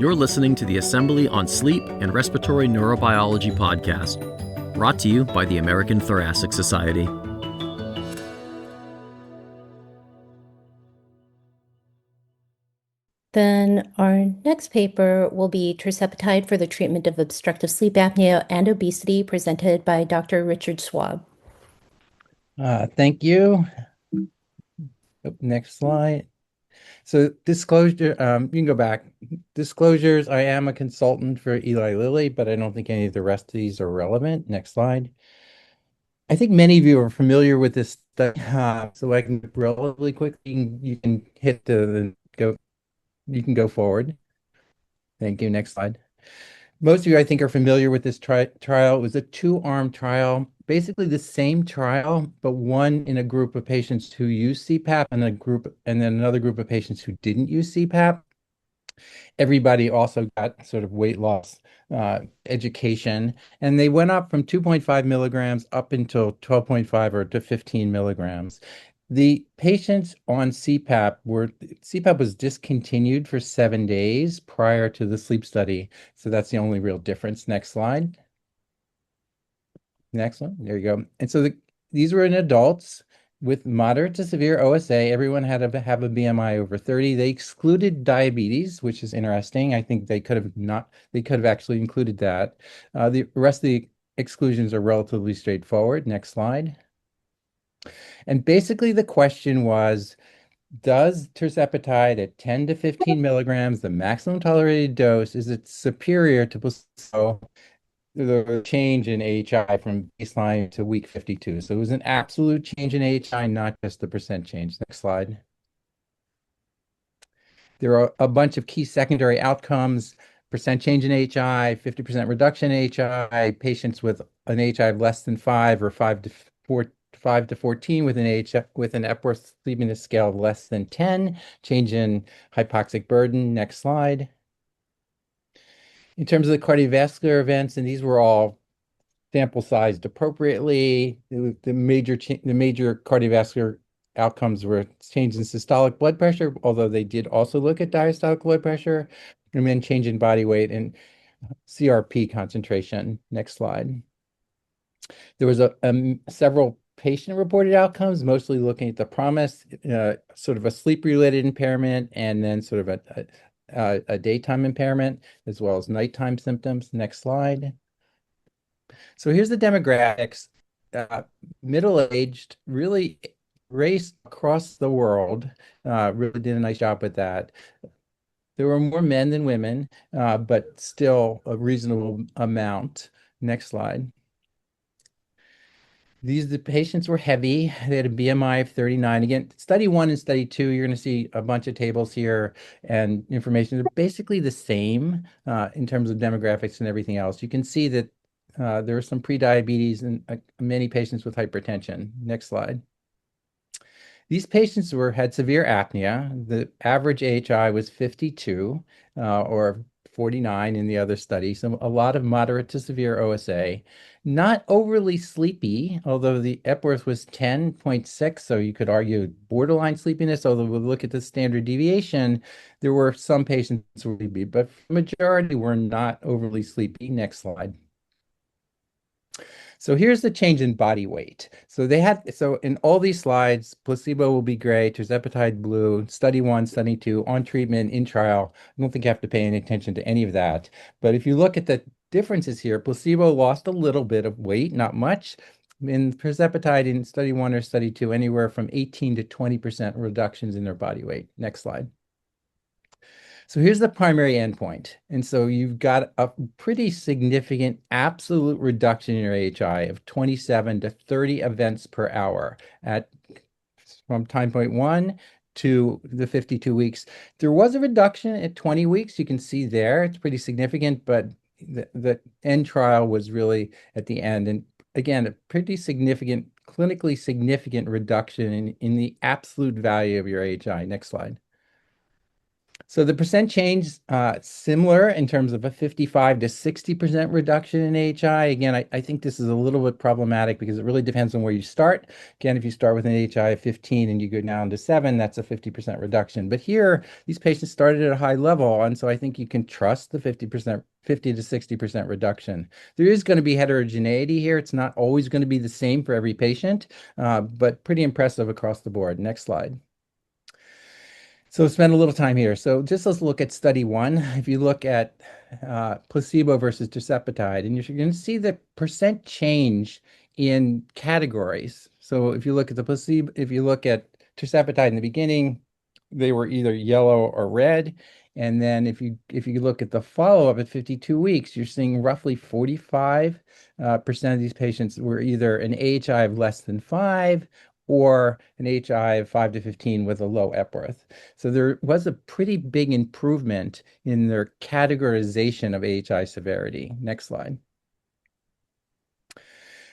You're listening to the Assembly on Sleep and Respiratory Neurobiology podcast, brought to you by the American Thoracic Society. Then our next paper will be Tirzepatide for the treatment of obstructive sleep apnea and obesity, presented by Dr. Richard Schwab. Thank you. Next slide. So disclosure, you can go back. Disclosures, I am a consultant for Eli Lilly, but I don't think any of the rest of these are relevant. Next slide. I think many of you are familiar with this study, so I can relatively quickly, you can hit you can go forward. Thank you. Next slide. Most of you, I think, are familiar with this trial. It was a two-arm trial, basically the same trial, but one in a group of patients who use CPAP and then another group of patients who didn't use CPAP. Everybody also got sort of weight loss education, and they went up from 2.5 milligrams up until 12.5 or to 15 milligrams. The patients on CPAP was discontinued for 7 days prior to the sleep study. So that's the only real difference. Next slide. Next one. There you go. And so these were in adults with moderate to severe OSA. Everyone had to have a BMI over 30. They excluded diabetes, which is interesting. I think they could have actually included that. The rest of the exclusions are relatively straightforward. Next slide. And basically the question was, does tirzepatide at 10 to 15 milligrams, the maximum tolerated dose, is it superior to placebo, the change in AHI from baseline to week 52? So it was an absolute change in AHI, not just the percent change. Next slide. There are a bunch of key secondary outcomes: percent change in AHI, 50% reduction in AHI, patients with an AHI of less than 5 or 5 to 14 with an Epworth Sleepiness Scale of less than 10, change in hypoxic burden. Next slide. In terms of the cardiovascular events, and these were all sample sized appropriately, the major cardiovascular outcomes were change in systolic blood pressure, although they did also look at diastolic blood pressure, and then change in body weight and CRP concentration. Next slide. There was several patient-reported outcomes, mostly looking at the PROMIS, sort of a sleep-related impairment, and then sort of a daytime impairment, as well as nighttime symptoms. Next slide. So here's the demographics. Middle-aged, really race across the world, really did a nice job with that. There were more men than women, but still a reasonable amount. Next slide. The patients were heavy. They had a BMI of 39. Again, study 1 and study 2, you're going to see a bunch of tables here and information. They're basically the same in terms of demographics and everything else. You can see that there are some prediabetes and many patients with hypertension. Next slide. These patients had severe apnea. The average AHI was 52 or 49 in the other study. So a lot of moderate to severe OSA. Not overly sleepy, although the Epworth was 10.6, so you could argue borderline sleepiness, although we'll look at the standard deviation. There were some patients who were sleepy, but the majority were not overly sleepy. Next slide. So here's the change in body weight. So in all these slides, placebo will be gray, tirzepatide blue, study 1, study 2, on treatment, in trial. I don't think you have to pay any attention to any of that. But if you look at the differences here, placebo lost a little bit of weight, not much. In tirzepatide in study 1 or study 2, anywhere from 18 to 20% reductions in their body weight. Next slide. So here's the primary endpoint. And so you've got a pretty significant absolute reduction in your AHI of 27 to 30 events per hour from time point 1 to the 52 weeks. There was a reduction at 20 weeks. You can see there, it's pretty significant, but the end trial was really at the end. And again, a pretty significant, clinically significant reduction in the absolute value of your AHI. Next slide. So the percent change, similar in terms of a 55 to 60% reduction in AHI. Again, I think this is a little bit problematic because it really depends on where you start. Again, if you start with an AHI of 15 and you go down to 7, that's a 50% reduction. But here, these patients started at a high level, and so I think you can trust the 50 to 60% reduction. There is going to be heterogeneity here. It's not always going to be the same for every patient, but pretty impressive across the board. Next slide. So spend a little time here. So just let's look at study 1. If you look at placebo versus tirzepatide, and you're going to see the percent change in categories. So if you look at the placebo, if you look at tirzepatide in the beginning, they were either yellow or red. And then if you look at the follow-up at 52 weeks, you're seeing roughly 45% of these patients were either an AHI of less than 5 or an AHI of 5 to 15 with a low Epworth. So there was a pretty big improvement in their categorization of AHI severity. Next slide.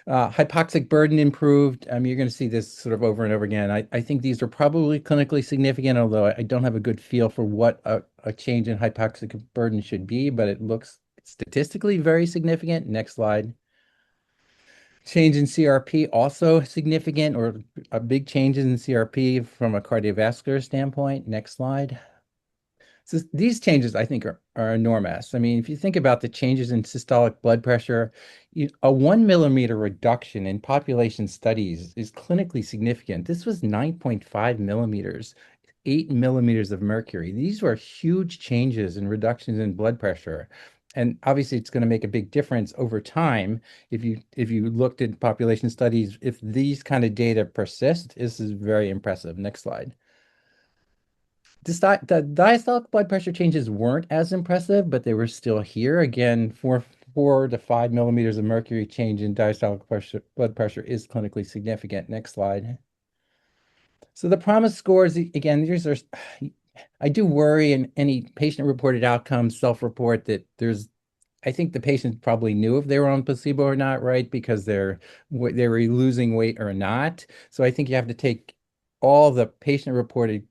Hypoxic burden improved. You're going to see this sort of over and over again. I think these are probably clinically significant, although I don't have a good feel for what a change in hypoxic burden should be, but it looks statistically very significant. Next slide. Change in CRP also significant, or a big changes in CRP from a cardiovascular standpoint. Next slide. So these changes, I think, are enormous. I mean, if you think about the changes in systolic blood pressure, a 1 millimeter reduction in population studies is clinically significant. This was 9.5 millimeters, 8 millimeters of mercury. These were huge changes and reductions in blood pressure. And obviously, it's going to make a big difference over time. If you looked at population studies, if these kind of data persist, this is very impressive. Next slide. The diastolic blood pressure changes weren't as impressive, but they were still here. Again, 4 to 5 millimeters of mercury change in diastolic blood pressure is clinically significant. Next slide. So the PROMIS scores, again, these are, I do worry in any patient-reported outcomes, self-report, that I think the patients probably knew if they were on placebo or not, right? Because they were losing weight or not. So I think you have to take all the patient-reported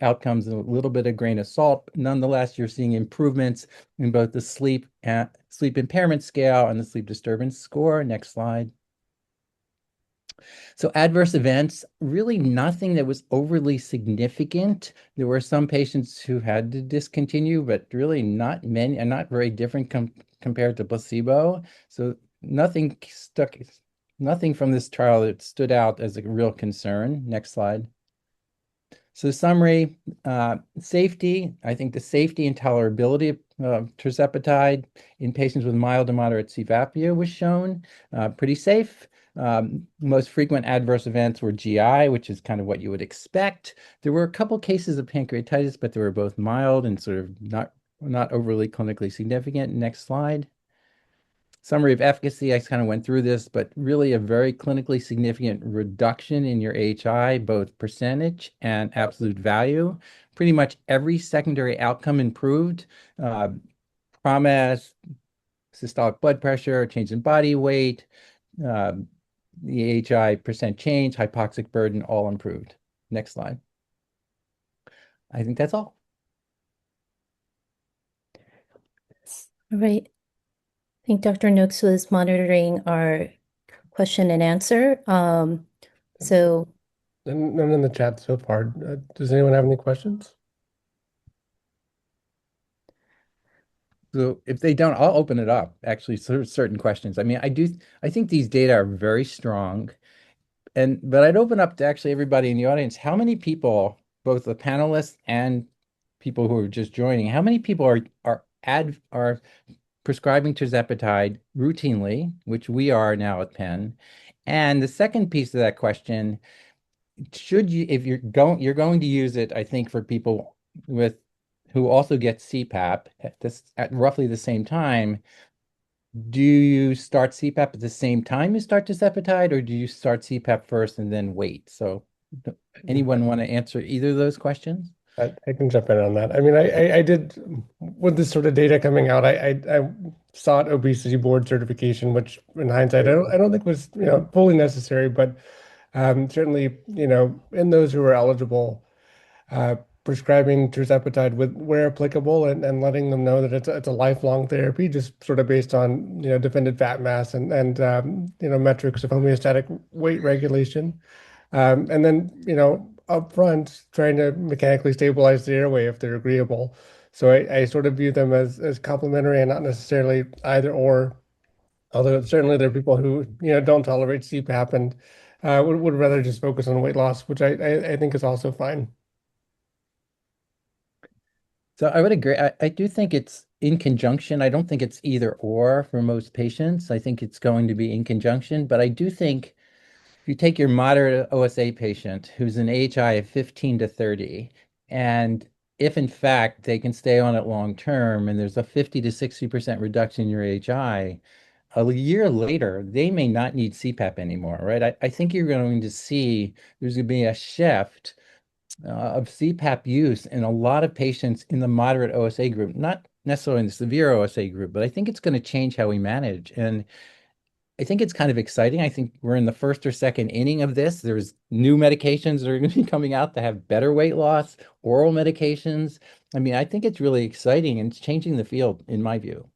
outcomes with a little bit of grain of salt. Nonetheless, you're seeing improvements in both the sleep impairment scale and the sleep disturbance score. Next slide. So adverse events, really nothing that was overly significant. There were some patients who had to discontinue, but really not many, and not very different compared to placebo. So nothing from this trial that stood out as a real concern. Next slide. So summary, safety, I think the safety and tolerability of tirzepatide in patients with mild to moderate sleep apnea was shown, pretty safe. Most frequent adverse events were GI, which is kind of what you would expect. There were a couple cases of pancreatitis, but they were both mild and sort of not overly clinically significant. Next slide. Summary of efficacy, I kind of went through this, but really a very clinically significant reduction in your AHI, both percentage and absolute value. Pretty much every secondary outcome improved. PROMIS, systolic blood pressure, change in body weight, the AHI percent change, hypoxic burden, all improved. Next slide. I think that's all. All right. I think Dr. Nokes was monitoring our question and answer. So None in the chat so far. Does anyone have any questions? So if they don't, I'll open it up, actually, certain questions. I mean, I think these data are very strong. But I'd open up to actually everybody in the audience. How many people, both the panelists and people who are just joining, how many people are prescribing tirzepatide routinely, which we are now at Penn? And the second piece of that question, if you're going to use it, I think, for people who also get CPAP at roughly the same time, do you start CPAP at the same time you start tirzepatide, or do you start CPAP first and then wait? So anyone want to answer either of those questions? I can jump in on that. I mean, I did, with this sort of data coming out, I sought obesity board certification, which in hindsight, I don't think was, fully necessary, but certainly, in those who are eligible, prescribing tirzepatide where applicable, and letting them know that it's a lifelong therapy, just sort of based on defended fat mass and metrics of homeostatic weight regulation, and then up front trying to mechanically stabilize the airway if they're agreeable. So I sort of view them as complementary and not necessarily either or. Although certainly there are people who don't tolerate CPAP and would rather just focus on weight loss, which I think is also fine. So I would agree. I do think it's in conjunction. I don't think it's either or for most patients. I think it's going to be in conjunction. But I do think if you take your moderate OSA patient who's an AHI of 15 to 30, and if in fact they can stay on it long term and there's a 50 to 60% reduction in your AHI, a year later, they may not need CPAP anymore, right? I think you're going to see there's going to be a shift of CPAP use in a lot of patients in the moderate OSA group, not necessarily in the severe OSA group, but I think it's going to change how we manage. And I think it's kind of exciting. I think we're in the first or second inning of this. There's new medications that are going to be coming out that have better weight loss, oral medications. I mean, I think it's really exciting and it's changing the field, in my view.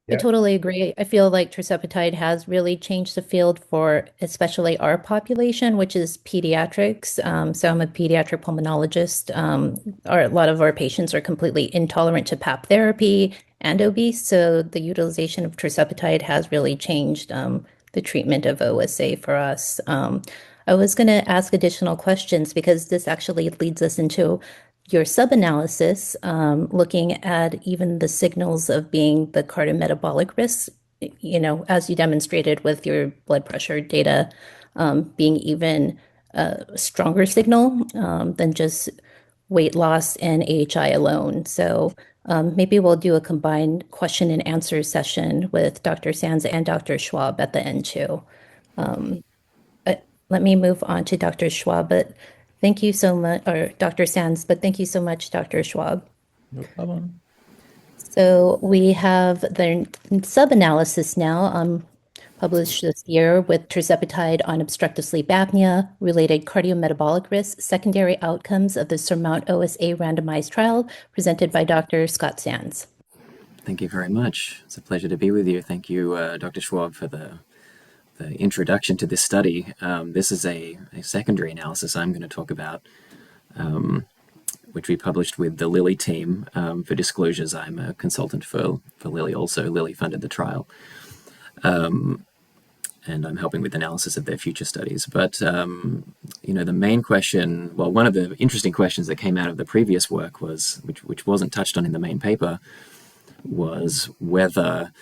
I Yeah. totally agree. I feel like tirzepatide has really changed the field for especially our population, which is pediatrics. So I'm a pediatric pulmonologist. A lot of our patients are completely intolerant to PAP therapy and obese. So the utilization of tirzepatide has really changed the treatment of OSA for us. I was going to ask additional questions because this actually leads us into your subanalysis, looking at even the signals of being the cardiometabolic risks, as you demonstrated with your blood pressure data, being even a stronger signal than just weight loss and AHI alone. So maybe we'll do a combined question and answer session with Dr. Sands and Dr. Schwab at the end too. Let me move on to Dr. Schwab, but thank you so much, or Dr. Sands, but thank you so much, Dr. Schwab. No problem. So we have the sub-analysis now published this year with tirzepatide on obstructive sleep apnea, related cardiometabolic risks, secondary outcomes of the SURMOUNT-OSA randomized trial, presented by Dr. Scott Sands. Thank you very much. It's a pleasure to be with you. Thank you, Dr. Schwab, for the introduction to this study. This is a secondary analysis I'm going to talk about, which we published with the Lilly team. For disclosures, I'm a consultant for Lilly also. Lilly funded the trial. And I'm helping with analysis of their future studies. But, the main question, well, one of the interesting questions that came out of the previous work was, which wasn't touched on in the main paper, was whether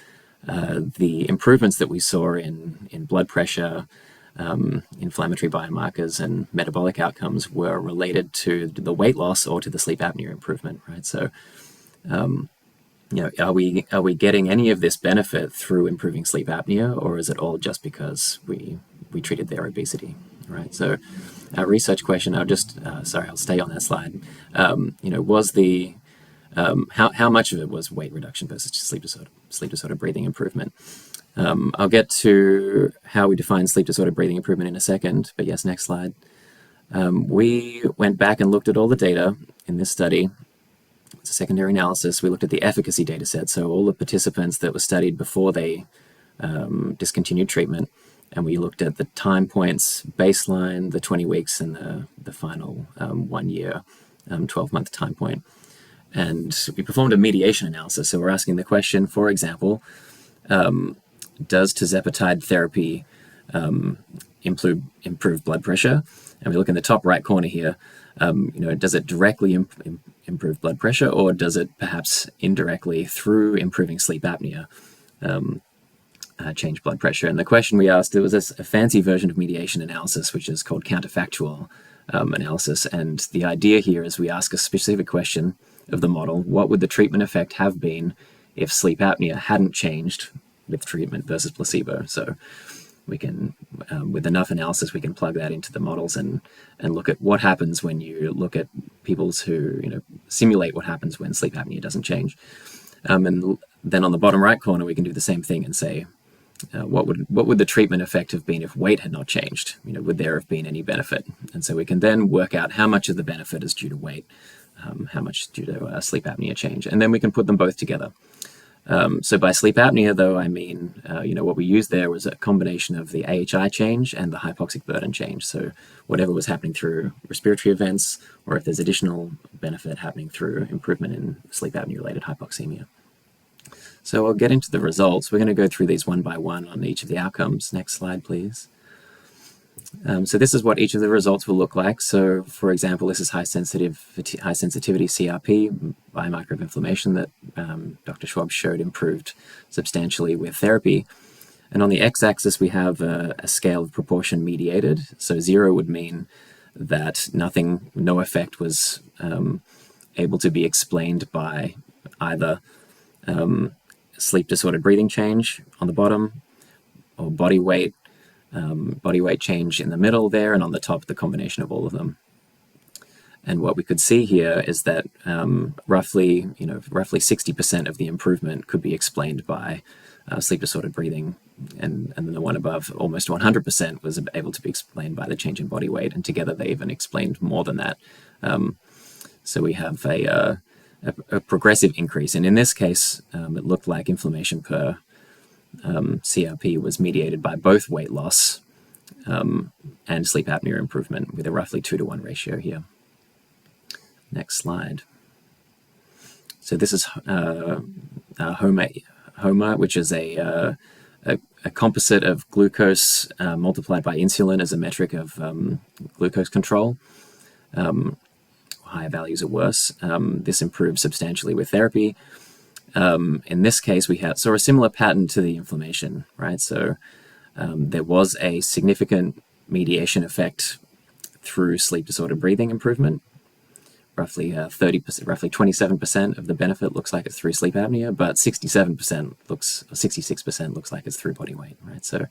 the improvements that we saw in blood pressure, inflammatory biomarkers, and metabolic outcomes were related to the weight loss or to the sleep apnea improvement, right? So, are we getting any of this benefit through improving sleep apnea, or is it all just because we treated their obesity, right? So, our research question, I'll stay on that slide. Was the how much of it was weight reduction versus sleep disorder breathing improvement? I'll get to how we define sleep disorder breathing improvement in a second, but yes, next slide. We went back and looked at all the data in this study. It's a secondary analysis. We looked at the efficacy data set, so all the participants that were studied before they discontinued treatment, and we looked at the time points, baseline, the 20 weeks, and the final 1 year, 12-month time point. And we performed a mediation analysis. So we're asking the question, for example, does tirzepatide therapy improve blood pressure? And we look in the top right corner here, does it directly improve blood pressure, or does it perhaps indirectly through improving sleep apnea change blood pressure? And the question we asked, there was a fancy version of mediation analysis, which is called counterfactual analysis. And the idea here is we ask a specific question of the model: what would the treatment effect have been if sleep apnea hadn't changed with treatment versus placebo? So we can, with enough analysis, we can plug that into the models and look at what happens when you look at people who, simulate what happens when sleep apnea doesn't change. And then on the bottom right corner, we can do the same thing and say, what would the treatment effect have been if weight had not changed? Would there have been any benefit? And so we can then work out how much of the benefit is due to weight, how much due to sleep apnea change, and then we can put them both together. So by sleep apnea, though, I mean, what we used there was a combination of the AHI change and the hypoxic burden change. So whatever was happening through respiratory events, or if there's additional benefit happening through improvement in sleep apnea-related hypoxemia. So I'll get into the results. We're going to go through these one by one on each of the outcomes. Next slide, please. So this is what each of the results will look like. So, for example, this is high sensitivity CRP, biomarker of inflammation that Dr. Schwab showed improved substantially with therapy. And on the x-axis, we have a scale of proportion mediated. So 0 would mean that no effect was able to be explained by either sleep disordered breathing change on the bottom, or body weight change in the middle there, and on the top, the combination of all of them. And what we could see here is that roughly 60% of the improvement could be explained by sleep disordered breathing, and then the one above, almost 100%, was able to be explained by the change in body weight, and together they even explained more than that. So we have a progressive increase, and in this case, it looked like inflammation per CRP was mediated by both weight loss and sleep apnea improvement, with a roughly 2-to-1 ratio here. Next slide. So this is HOMA, which is a composite of glucose multiplied by insulin as a metric of glucose control. Higher values are worse. This improved substantially with therapy. In this case, we saw a similar pattern to the inflammation, right? So there was a significant mediation effect through sleep disordered breathing improvement. Roughly 30%, roughly 27% of the benefit looks like it's through sleep apnea, but 66% looks like it's through body weight, right? So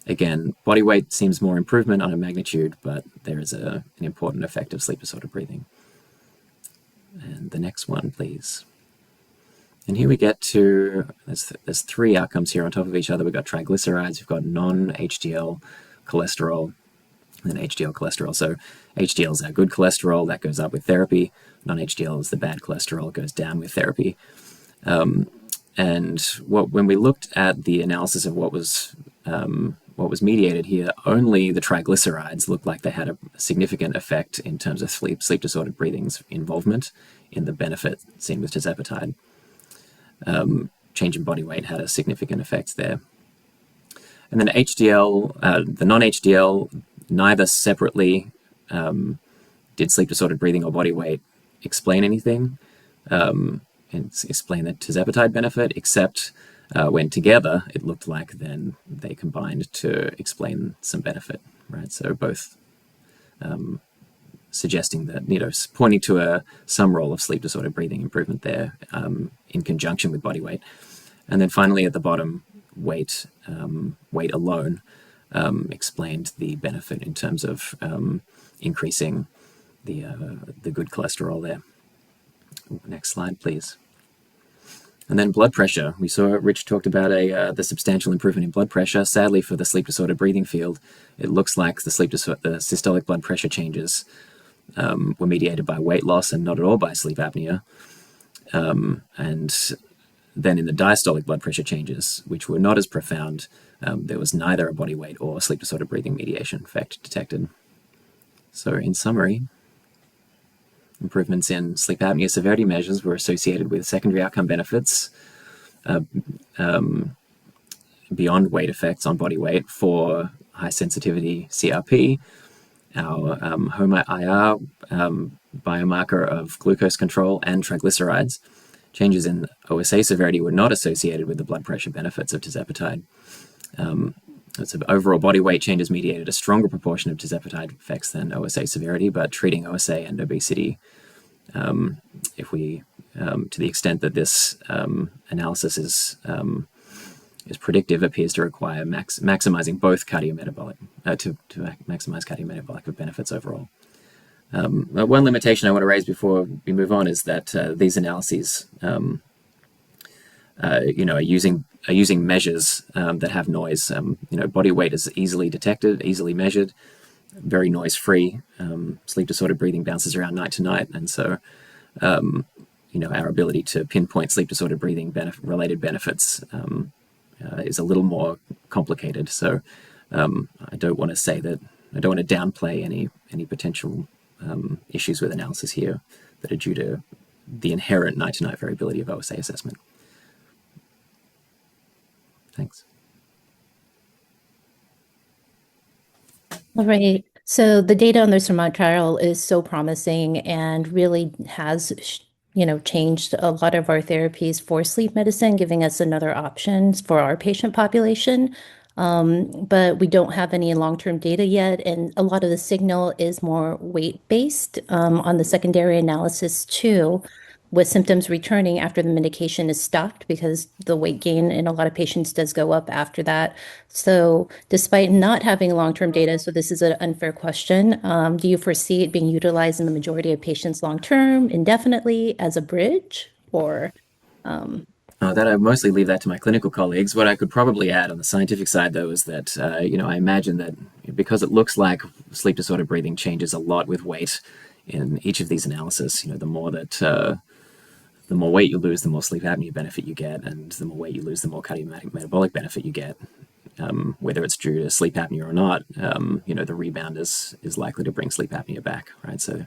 again, body weight seems more improvement on a magnitude, but there is an important effect of sleep disordered breathing. And the next one, please. And here we get to, there's 3 outcomes here on top of each other. We've got triglycerides, we've got non-HDL cholesterol, and then HDL cholesterol. So HDL is our good cholesterol, that goes up with therapy. Non-HDL is the bad cholesterol, it goes down with therapy. And when we looked at the analysis of what was mediated here, only the triglycerides looked like they had a significant effect in terms of sleep disordered breathing's involvement in the benefit seen with tirzepatide. Change in body weight had a significant effect there. And then HDL, the non-HDL, neither separately did sleep disordered breathing or body weight explain anything and explain the tirzepatide benefit, except when together, it looked like then they combined to explain some benefit, right? So both suggesting that, pointing to some role of sleep disordered breathing improvement there in conjunction with body weight. And then finally at the bottom, weight alone explained the benefit in terms of increasing the good cholesterol there. Next slide, please. And then blood pressure. We saw Rich talked about the substantial improvement in blood pressure. Sadly, for the sleep disordered breathing field, it looks like the systolic blood pressure changes were mediated by weight loss and not at all by sleep apnea. And then in the diastolic blood pressure changes, which were not as profound, there was neither a body weight or sleep disordered breathing mediation effect detected. So in summary, improvements in sleep apnea severity measures were associated with secondary outcome benefits beyond weight effects on body weight for high sensitivity CRP. Our HOMA-IR biomarker of glucose control and triglycerides. Changes in OSA severity were not associated with the blood pressure benefits of tirzepatide. So overall body weight changes mediated a stronger proportion of tirzepatide effects than OSA severity, but treating OSA and obesity, if we, to the extent that this analysis is predictive, appears to require maximizing both cardiometabolic, to maximize cardiometabolic benefits overall. One limitation I want to raise before we move on is that these analyses, are using are using measures that have noise. Body weight is easily detected, easily measured, very noise-free. Sleep disordered breathing bounces around night to night, and so our ability to pinpoint sleep disordered breathing related benefits is a little more complicated. So I don't want to downplay any potential issues with analysis here that are due to the inherent night-to-night variability of OSA assessment. Thanks. All right. So the data on the SURMOUNT trial is so promising and really has, changed a lot of our therapies for sleep medicine, giving us another option for our patient population. But we don't have any long-term data yet, and a lot of the signal is more weight-based on the secondary analysis too, with symptoms returning after the medication is stopped because the weight gain in a lot of patients does go up after that. So despite not having long-term data, so this is an unfair question, do you foresee it being utilized in the majority of patients long-term, indefinitely, as a bridge, or? That I mostly leave that to my clinical colleagues. What I could probably add on the scientific side, though, is that I imagine that because it looks like sleep disordered breathing changes a lot with weight in each of these analyses, the more weight you lose, the more sleep apnea benefit you get, and the more weight you lose, the more cardiometabolic benefit you get. Whether it's due to sleep apnea or not, the rebound is likely to bring sleep apnea back, right? So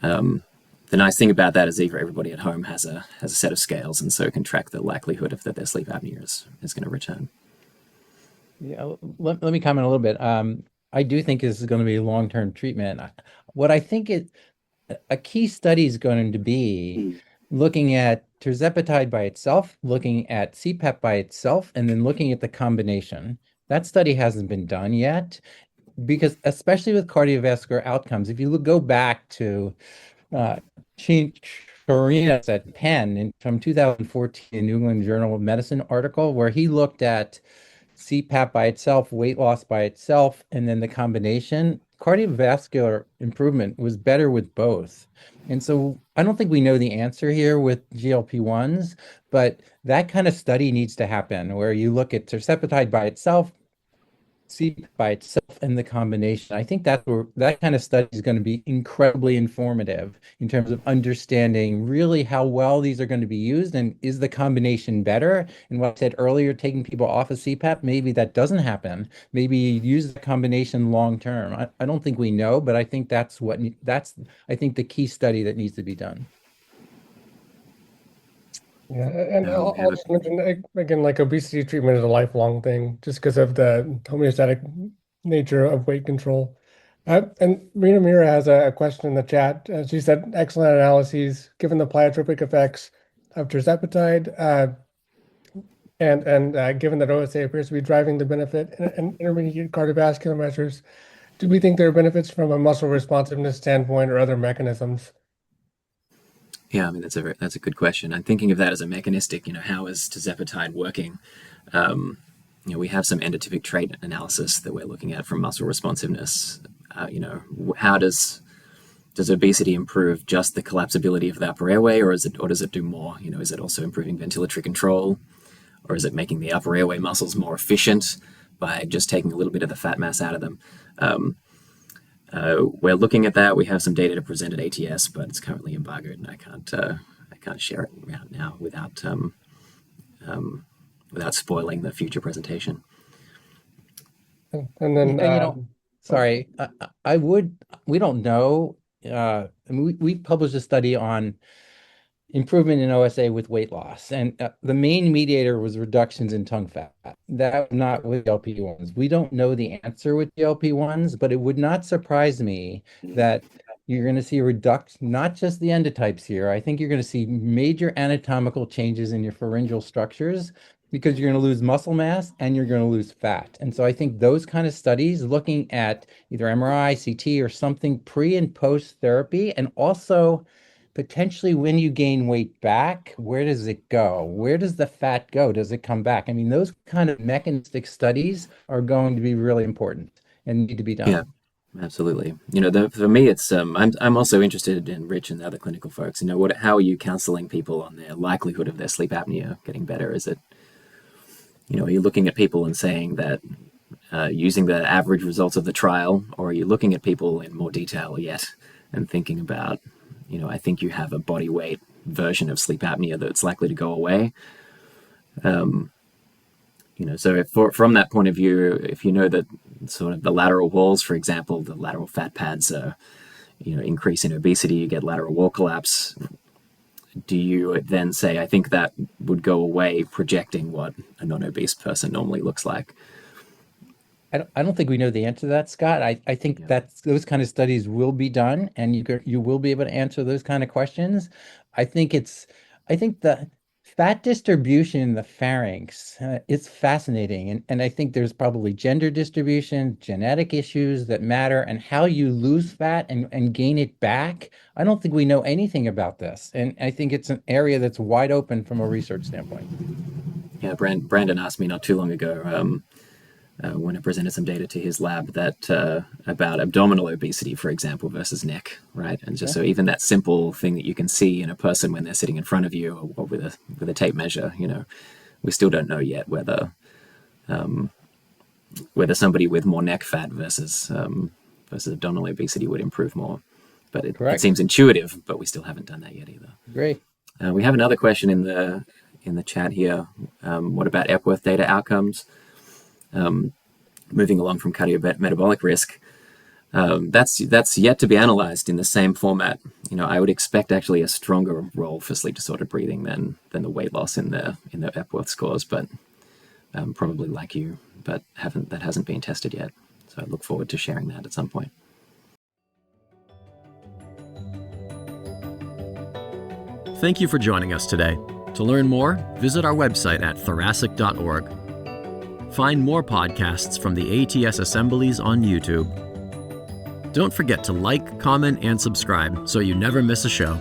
the nice thing about that is everybody at home has a set of scales, and so can track the likelihood of that their sleep apnea is going to return. Yeah, let me comment a little bit. I do think this is going to be a long-term treatment. What I think a key study is going to be looking at Tirzepatide by itself, looking at CPAP by itself, and then looking at the combination. That study hasn't been done yet, because especially with cardiovascular outcomes, if you go back to Chana at Penn from 2014 New England Journal of Medicine article, where he looked at CPAP by itself, weight loss by itself, and then the combination, cardiovascular improvement was better with both. And so I don't think we know the answer here with GLP-1s, but that kind of study needs to happen where you look at Tirzepatide by itself, CPAP by itself, and the combination. I think that's where that kind of study is going to be incredibly informative in terms of understanding really how well these are going to be used, and is the combination better? And what I said earlier, taking people off of CPAP, maybe that doesn't happen. Maybe you use the combination long term. I don't think we know, but I think that's I think the key study that needs to be done. Yeah, and I'll just mention again, like obesity treatment is a lifelong thing, just because of the homeostatic nature of weight control. And Rena Mira has a question in the chat. She said, "Excellent analyses, given the pleiotropic effects of tirzepatide, and given that OSA appears to be driving the benefit in intermediate cardiovascular measures, do we think there are benefits from a muscle responsiveness standpoint or other mechanisms?" Yeah, I mean that's a good question. I'm thinking of that as a mechanistic. How is tirzepatide working? We have some endotypic trait analysis that we're looking at from muscle responsiveness. How does obesity improve just the collapsibility of the upper airway, or does it do more? Is it also improving ventilatory control, or is it making the upper airway muscles more efficient by just taking a little bit of the fat mass out of them? We're looking at that. We have some data to present at ATS, but it's currently embargoed, and I can't share it right now without spoiling the future presentation. And then, sorry, we don't know. We published a study on improvement in OSA with weight loss, and the main mediator was reductions in tongue fat. That was not with GLP-1s. We don't know the answer with GLP-1s, but it would not surprise me that you're going to see a reduction, not just the endotypes here. I think you're going to see major anatomical changes in your pharyngeal structures, because you're going to lose muscle mass and you're going to lose fat. And so I think those kind of studies, looking at either MRI, CT, or something pre and post therapy, and also potentially when you gain weight back, where does it go? Where does the fat go? Does it come back? I mean, those kind of mechanistic studies are going to be really important and need to be done. Yeah, absolutely. For me, it's I'm also interested in Rich and the other clinical folks. How are you counseling people on their likelihood of their sleep apnea getting better? Is it are you looking at people and saying that using the average results of the trial, or are you looking at people in more detail yet and thinking about, I think you have a body weight version of sleep apnea that's likely to go away. So from that point of view, if you know that sort of the lateral walls, for example, the lateral fat pads are, increase in obesity, you get lateral wall collapse, do you then say, I think that would go away, projecting what a non-obese person normally looks like? I don't think we know the answer to that, Scott. I think that those kind of studies will be done, and you will be able to answer those kind of questions. I think the fat distribution in the pharynx is fascinating, and I think there's probably gender distribution, genetic issues that matter, and how you lose fat and gain it back. I don't think we know anything about this, and I think it's an area that's wide open from a research standpoint. Yeah, Brandon asked me not too long ago, when I presented some data to his lab, that about abdominal obesity, for example, versus neck, right? And just so even that simple thing that you can see in a person when they're sitting in front of you or with a tape measure, we still don't know yet whether somebody with more neck fat versus abdominal obesity would improve more. But it seems intuitive, but we still haven't done that yet either. Great. We have another question in the chat here. What about Epworth data outcomes? Moving along from cardiometabolic risk, that's yet to be analyzed in the same format. I would expect actually a stronger role for sleep disordered breathing than the weight loss in the Epworth scores, but probably like you, but that hasn't been tested yet. So I look forward to sharing that at some point. Thank you for joining us today. To learn more, visit our website at thoracic.org. Find more podcasts from the ATS assemblies on YouTube. Don't forget to like, comment, and subscribe so you never miss a show.